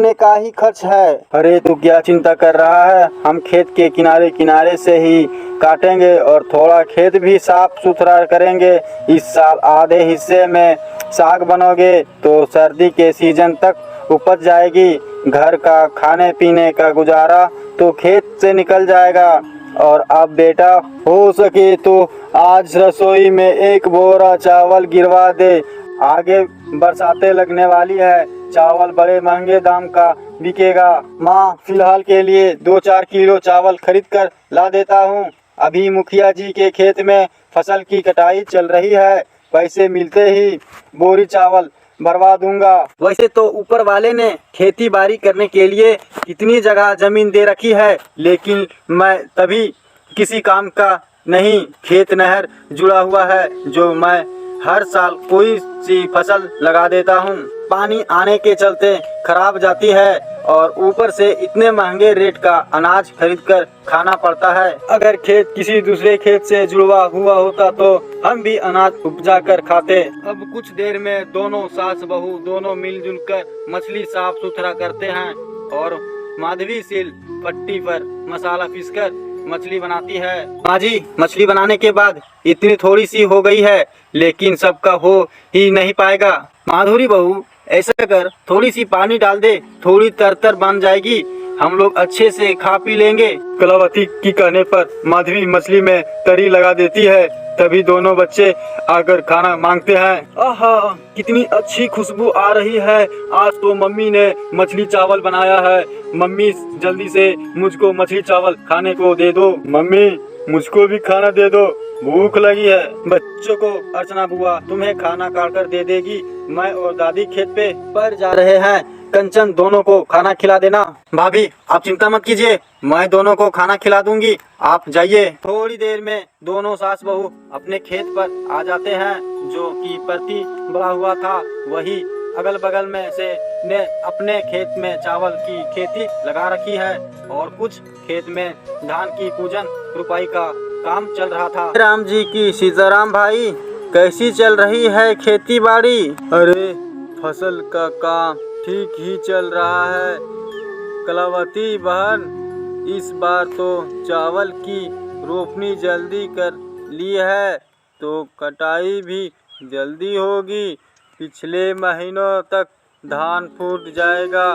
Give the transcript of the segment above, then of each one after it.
करने का ही खर्च है। अरे तू क्या चिंता कर रहा है, हम खेत के किनारे किनारे से ही काटेंगे और थोड़ा खेत भी साफ सुथरा करेंगे। इस साल आधे हिस्से में साग बनोगे तो सर्दी के सीजन तक उपज जाएगी। घर का खाने पीने का गुजारा तो खेत से निकल जाएगा। और अब बेटा, हो सके तो आज रसोई में एक बोरा चावल गिरवा दे। आगे बरसातें लगने वाली है, चावल बड़े महंगे दाम का बिकेगा। माँ, फिलहाल के लिए 2-4 किलो चावल खरीद कर ला देता हूँ। अभी मुखिया जी के खेत में फसल की कटाई चल रही है, पैसे मिलते ही बोरी चावल भरवा दूंगा। वैसे तो ऊपर वाले ने खेती बाड़ी करने के लिए इतनी जगह जमीन दे रखी है, लेकिन मैं तभी किसी काम का नहीं। खेत नहर जुड़ा हुआ है जो मैं हर साल कोई सी फसल लगा देता हूँ। पानी आने के चलते खराब जाती है और ऊपर से इतने महंगे रेट का अनाज खरीद कर खाना पड़ता है। अगर खेत किसी दूसरे खेत से जुड़वा हुआ होता तो हम भी अनाज उपजा कर खाते। अब कुछ देर में दोनों सास बहू दोनों मिलजुल कर मछली साफ सुथरा करते हैं और माधवी सिल पट्टी पर मसाला पीसकर मछली बनाती है। माँ जी, मछली बनाने के बाद इतनी थोड़ी सी हो गई है, लेकिन सबका हो ही नहीं पाएगा। माधुरी बहू, ऐसा कर, थोड़ी सी पानी डाल दे, थोड़ी तरतर बन जाएगी, हम लोग अच्छे से खा पी लेंगे। कलावती की कहने पर माधवी मछली में तरी लगा देती है। तभी दोनों बच्चे आकर खाना मांगते हैं। आहा, कितनी अच्छी खुशबू आ रही है, आज तो मम्मी ने मछली चावल बनाया है। मम्मी, जल्दी से मुझको मछली चावल खाने को दे दो। मम्मी, मुझको भी खाना दे दो, भूख लगी है। बच्चों को अर्चना बुआ तुम्हें खाना काट कर दे देगी। मैं और दादी खेत पे पर जा रहे हैं, कंचन दोनों को खाना खिला देना। भाभी, आप चिंता मत कीजिए, मैं दोनों को खाना खिला दूंगी, आप जाइए। थोड़ी देर में दोनों सास बहू अपने खेत पर आ जाते हैं। जो कि परती बड़ा हुआ था, वही अगल बगल में से ने अपने खेत में चावल की खेती लगा रखी है और कुछ खेत में धान की पूजन रुपाई का काम चल रहा था। राम जी की सीताराम भाई, कैसी चल रही है खेती बाड़ी? अरे फसल का काम ठीक ही चल रहा है कलावती बहन, इस बार तो चावल की रोपनी जल्दी कर ली है तो कटाई भी जल्दी होगी। पिछले महीनों तक धान फूट जाएगा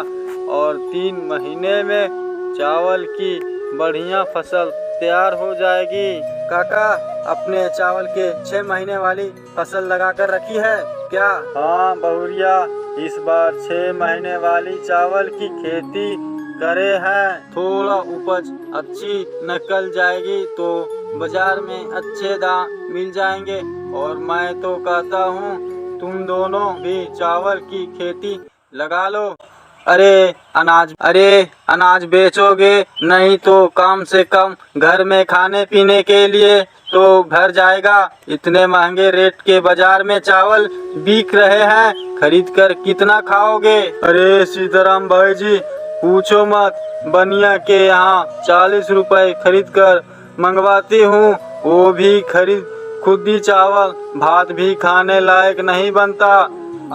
और 3 महीने में चावल की बढ़िया फसल तैयार हो जाएगी। काका, अपने चावल के 6 महीने वाली फसल लगा कर रखी है क्या? हाँ बहुरिया, इस बार 6 महीने वाली चावल की खेती करे हैं। थोड़ा उपज अच्छी निकल जाएगी तो बाजार में अच्छे दाम मिल जाएंगे। और मैं तो कहता हूँ तुम दोनों भी चावल की खेती लगा लो। अरे अनाज बेचोगे नहीं तो कम से कम घर में खाने पीने के लिए तो भर जाएगा। इतने महंगे रेट के बाजार में चावल बिक रहे हैं, खरीद कर कितना खाओगे? अरे सीताराम भाई जी, पूछो मत, बनिया के यहाँ 40 रुपए खरीद कर मंगवाती हूँ, वो भी खुदी चावल, भात भी खाने लायक नहीं बनता।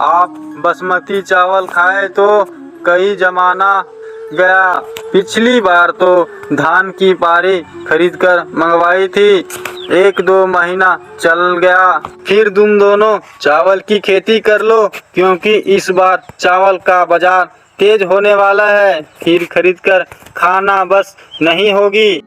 आप बासमती चावल खाए तो कई जमाना गया। पिछली बार तो धान की पारी खरीद कर मंगवाई थी, 1-2 महीना चल गया। फिर तुम दोनों चावल की खेती कर लो, क्योंकि इस बार चावल का बाजार तेज होने वाला है। फिर खरीद कर खाना बस नहीं होगी।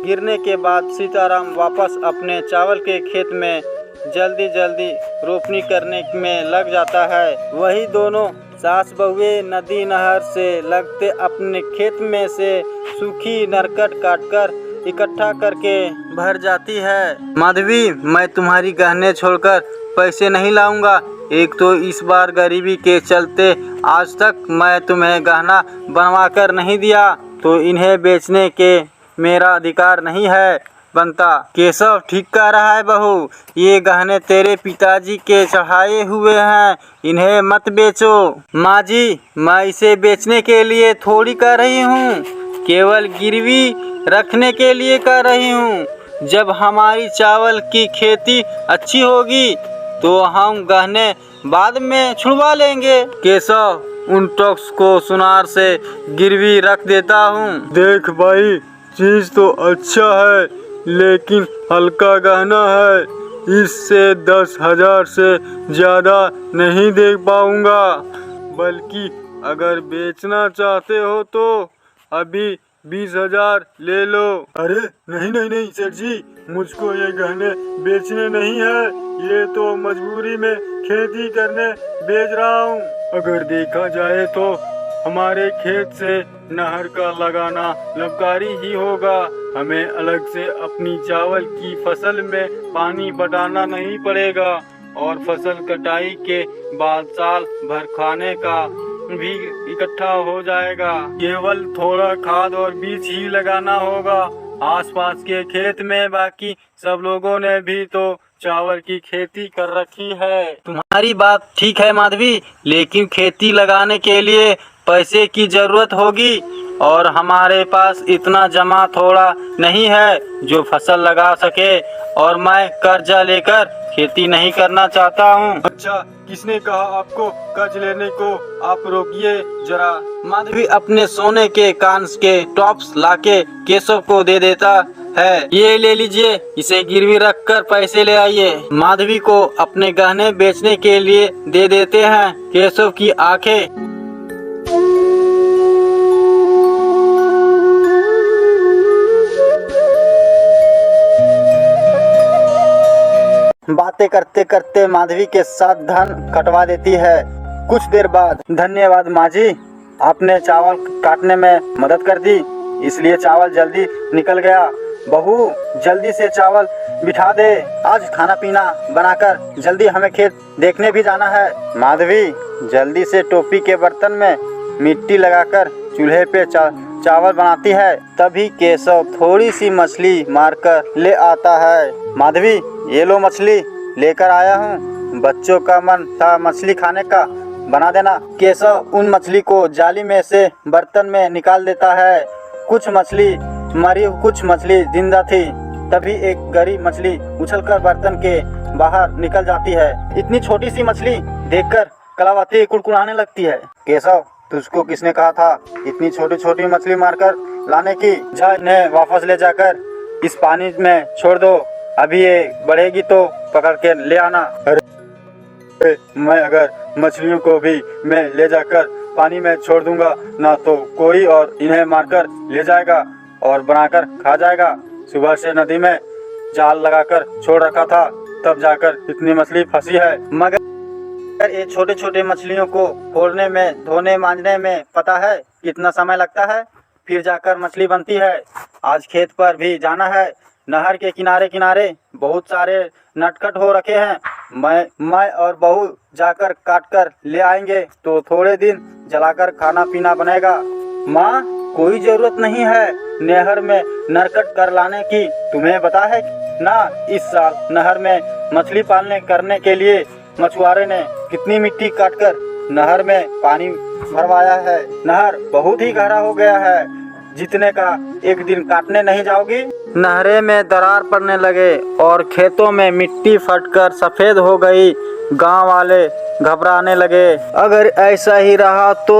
गिरने के बाद सीताराम वापस अपने चावल के खेत में जल्दी रोपनी करने में लग जाता है। वही दोनों सास बहुए नदी नहर से लगते अपने खेत में से सूखी नरकट काटकर इकट्ठा करके भर जाती है। माधवी, मैं तुम्हारी गहने छोड़कर पैसे नहीं लाऊंगा। एक तो इस बार गरीबी के चलते आज तक मैं तुम्हें गहना बनवा कर नहीं दिया, तो इन्हें बेचने के मेरा अधिकार नहीं है बनता। केशव ठीक कह रहा है बहू, ये गहने तेरे पिताजी के चढ़ाए हुए हैं, इन्हें मत बेचो। माँ जी, मैं इसे बेचने के लिए थोड़ी कह रही हूँ, केवल गिरवी रखने के लिए कह रही हूँ। जब हमारी चावल की खेती अच्छी होगी तो हम गहने बाद में छुड़वा लेंगे। केशव, उन टॉक्स को सुनार से गिरवी रख देता हूँ। देख भाई, चीज तो अच्छा है लेकिन हल्का गहना है, इससे 10,000 से ज्यादा नहीं दे पाऊंगा। बल्कि अगर बेचना चाहते हो तो अभी 20,000 ले लो। अरे नहीं नहीं नहीं सेठ जी, मुझको ये गहने बेचने नहीं है, ये तो मजबूरी में खेती करने बेच रहा हूँ। अगर देखा जाए तो हमारे खेत से नहर का लगाना लाभकारी ही होगा। हमें अलग से अपनी चावल की फसल में पानी पटाना नहीं पड़ेगा और फसल कटाई के बाद साल भर खाने का भी इकट्ठा हो जाएगा। केवल थोड़ा खाद और बीज ही लगाना होगा आसपास के खेत में। बाकी सब लोगों ने भी तो चावल की खेती कर रखी है। तुम्हारी बात ठीक है माधवी, लेकिन खेती लगाने के लिए पैसे की जरूरत होगी और हमारे पास इतना जमा थोड़ा नहीं है जो फसल लगा सके, और मैं कर्जा लेकर खेती नहीं करना चाहता हूँ। अच्छा, किसने कहा आपको कर्ज लेने को? आप रोकिए जरा। माधवी अपने सोने के कान के टॉप्स लाके केशव को दे देता है। ये ले लीजिए, इसे गिरवी रख कर पैसे ले आइए। माधवी को अपने गहने बेचने के लिए दे देते हैं। केशव की आंखें बातें करते करते माधवी के साथ धन कटवा देती है। कुछ देर बाद, धन्यवाद माँ जी, आपने चावल काटने में मदद कर दी, इसलिए चावल जल्दी निकल गया। बहू, जल्दी से चावल बिठा दे, आज खाना पीना बनाकर जल्दी हमें खेत देखने भी जाना है। माधवी जल्दी से टोपी के बर्तन में मिट्टी लगाकर चूल्हे पे चावल बनाती है। तभी केशव थोड़ी सी मछली मारकर ले आता है। माधवी, ये लो मछली लेकर आया हूँ, बच्चों का मन था मछली खाने का, बना देना। केशव उन मछली को जाली में से बर्तन में निकाल देता है। कुछ मछली मरी, कुछ मछली जिंदा थी। तभी एक गरीब मछली उछलकर बर्तन के बाहर निकल जाती है। इतनी छोटी सी मछली देखकर कलावती कुड़कुड़ाने लगती है। केशव, तुझको किसने कहा था इतनी छोटी छोटी मछली मारकर लाने की? जा, इन्हें वापस ले जाकर इस पानी में छोड़ दो, अभी ये बढ़ेगी तो पकड़ के ले आना। अरे मैं अगर मछलियों को भी मैं ले जाकर पानी में छोड़ दूंगा ना तो कोई और इन्हें मारकर ले जाएगा और बनाकर खा जाएगा। सुबह से नदी में जाल लगाकर छोड़ रखा था, तब जाकर इतनी मछली फंसी है। मगर ये छोटे छोटे मछलियों को फोड़ने में, धोने मांजने में पता है कितना समय लगता है, फिर जाकर मछली बनती है। आज खेत पर भी जाना है। नहर के किनारे किनारे बहुत सारे नटखट हो रखे हैं। मैं और बहू जाकर काट कर ले आएंगे तो थोड़े दिन जलाकर खाना पीना बनेगा। माँ, कोई जरूरत नहीं है नहर में नरकट कर लाने की, तुम्हें पता है ना इस साल नहर में मछली पालने करने के लिए मछुआरे ने कितनी मिट्टी काटकर नहर में पानी भरवाया है। नहर बहुत ही गहरा हो गया है, जितने का एक दिन काटने नहीं जाओगी। नहरे में दरार पड़ने लगे और खेतों में मिट्टी फटकर सफेद हो गई। गांव वाले घबराने लगे। अगर ऐसा ही रहा तो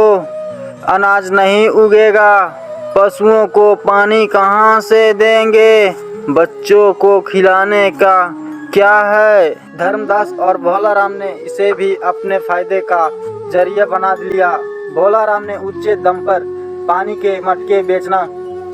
अनाज नहीं उगेगा, पशुओं को पानी कहाँ से देंगे, बच्चों को खिलाने का क्या है। धर्मदास और भोलाराम ने इसे भी अपने फायदे का जरिया बना लिया। भोलाराम ने ऊंचे दम पर पानी के मटके बेचना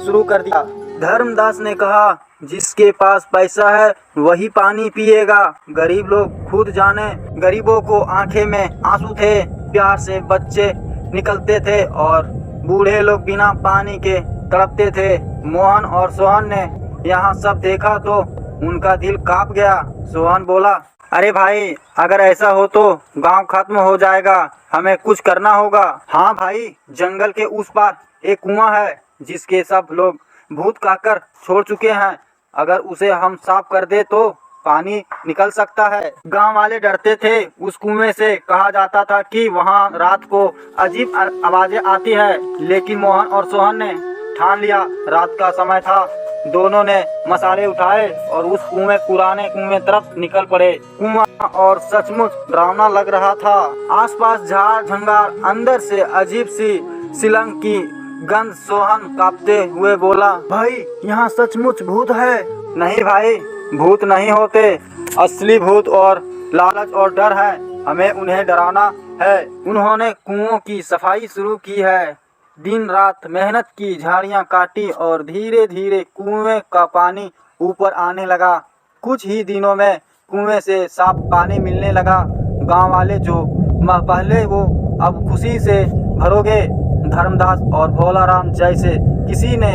शुरू कर दिया। धर्मदास ने कहा, जिसके पास पैसा है वही पानी पिएगा, गरीब लोग खुद जाने। गरीबों को आंखें में आंसू थे, प्यार से बच्चे निकलते थे और बूढ़े लोग बिना पानी के तड़पते थे। मोहन और सोहन ने यहाँ सब देखा तो उनका दिल कांप गया। सोहन बोला, अरे भाई, अगर ऐसा हो तो गांव खत्म हो जाएगा, हमें कुछ करना होगा। हाँ भाई, जंगल के उस पार एक कुआं है जिसके सब लोग भूत कहकर छोड़ चुके हैं, अगर उसे हम साफ कर दे तो पानी निकल सकता है। गांव वाले डरते थे उस कुएं से, कहा जाता था कि वहां रात को अजीब आवाजें आती है। लेकिन मोहन और सोहन ने ठान लिया, रात का समय था, दोनों ने मसाले उठाए और उस पुराने कुएं तरफ निकल पड़े। कुआं और सचमुच डरावना लग रहा था। आसपास झाड़ झंगार, अंदर से अजीब सी सिलंग की गंध। सोहन कांपते हुए बोला, भाई यहाँ सचमुच भूत है। नहीं भाई, भूत नहीं होते। असली भूत और लालच और डर है, हमें उन्हें डराना है। उन्होंने कुओं की सफाई शुरू की है, दिन रात मेहनत की, झाड़ियां काटी और धीरे धीरे कुएं का पानी ऊपर आने लगा। कुछ ही दिनों में कुएं से साफ पानी मिलने लगा। गांव वाले जो पहले वो अब खुशी से भरोगे। धर्मदास और भोलाराम जैसे किसी ने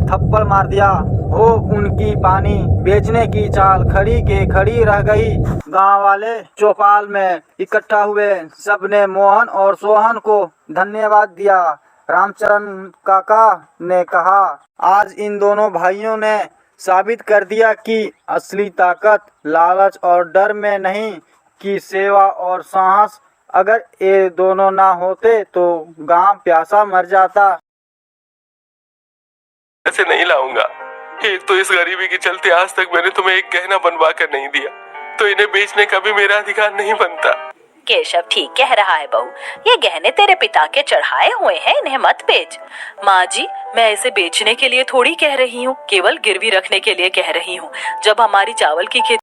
थप्पड़ मार दिया हो, उनकी पानी बेचने की चाल खड़ी के खड़ी रह गई। गांव वाले चौपाल में इकट्ठा हुए। सबने मोहन और सोहन को धन्यवाद दिया। रामचरण काका ने कहा, आज इन दोनों भाइयों ने साबित कर दिया कि असली ताकत लालच और डर में नहीं, कि सेवा और साहस। अगर ये दोनों ना होते तो गांव प्यासा मर जाता। ऐसे नहीं लाऊंगा। एक तो इस गरीबी के चलते आज तक मैंने तुम्हें एक गहना बनवा कर नहीं दिया, तो इन्हें बेचने का भी मेरा अधिकार नहीं बनता। केशव ठीक कह रहा है बहू, ये गहने तेरे पिता के चढ़ाए हुए हैं, इन्हें मत बेच। माँ जी, मैं इसे बेचने के लिए थोड़ी कह रही हूँ, केवल गिरवी रखने के लिए कह रही हूँ। जब हमारी चावल की खेती